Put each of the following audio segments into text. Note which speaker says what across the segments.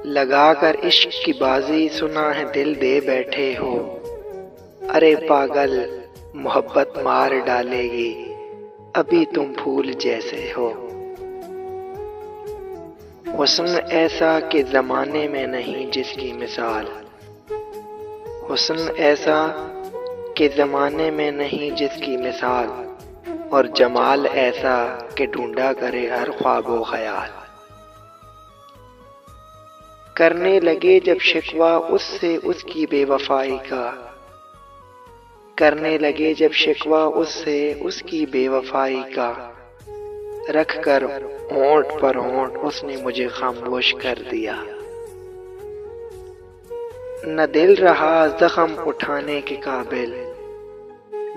Speaker 1: लगा कर इश्क की बाजी सुना है दिल दे बैठे हो। अरे पागल मोहब्बत मार डालेगी, अभी तुम फूल जैसे हो। हुस्न ऐसा कि ज़माने में नहीं जिसकी मिसाल। हुस्न ऐसा कि ज़माने में नहीं जिसकी मिसाल, और जमाल ऐसा कि ढूंढा करे हर ख्वाबो ख्याल। करने लगे जब शिकवा उससे उसकी बेवफाई का, करने लगे जब शिकवा उससे उसकी बेवफाई का, रख कर होंठ पर होंठ उसने मुझे खामोश कर दिया। न दिल रहा जख्म उठाने के काबिल,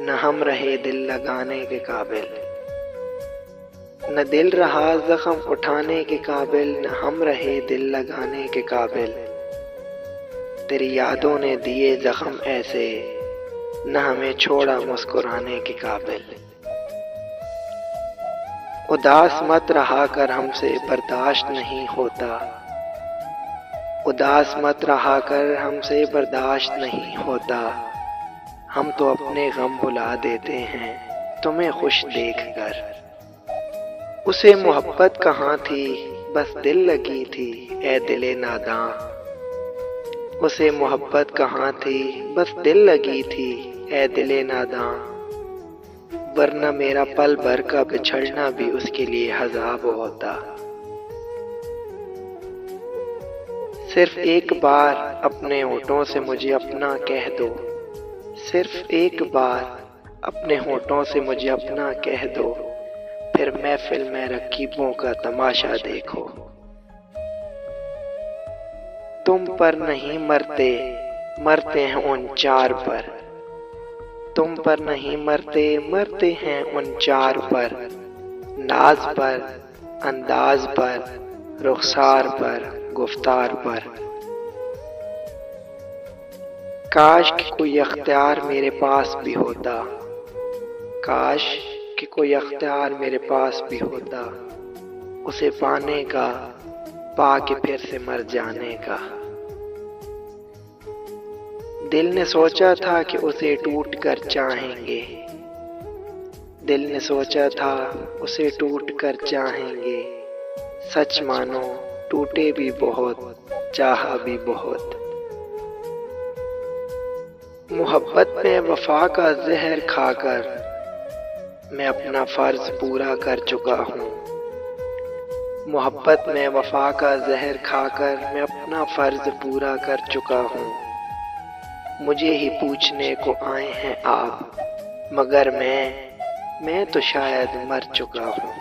Speaker 1: न हम रहे दिल लगाने के काबिल। न दिल रहा जख्म उठाने के काबिल, न हम रहे दिल लगाने के काबिल। तेरी यादों ने दिए जख्म ऐसे, न हमें छोड़ा मुस्कुराने के काबिल। उदास मत रहा कर हमसे बर्दाश्त नहीं होता, उदास मत रहा कर हमसे बर्दाश्त नहीं होता। हम तो अपने गम भुला देते हैं तुम्हें खुश देखकर। उसे मोहब्बत कहाँ थी बस दिल लगी थी ए दिले नादां। उसे मोहब्बत कहाँ थी बस दिल लगी थी ए दिले नादां। वरना मेरा पल भर का बिछड़ना भी उसके लिए हज़ाब होता। सिर्फ एक बार अपने होठों से मुझे अपना कह दो, सिर्फ एक बार अपने होठों से मुझे अपना कह दो। फिर महफिल में रकीबों का तमाशा देखो। तुम पर नहीं मरते, मरते हैं उन चार पर। तुम पर नहीं मरते, मरते हैं उन चार पर। नाज पर, अंदाज पर, रुखसार पर, गुफ्तार पर। काश कि कोई अख्तियार मेरे पास भी होता, काश कि कोई अख्तियार मेरे पास भी होता। उसे पाने का, पाके फिर से मर जाने का। दिल ने सोचा था कि उसे टूट कर चाहेंगे, दिल ने सोचा था उसे टूट कर चाहेंगे। सच मानो टूटे भी बहुत, चाहा भी बहुत। मोहब्बत में वफा का जहर खाकर मैं अपना फर्ज पूरा कर चुका हूँ। मोहब्बत में वफा का जहर खाकर मैं अपना फर्ज पूरा कर चुका हूँ। मुझे ही पूछने को आए हैं आप, मगर मैं तो शायद मर चुका हूँ।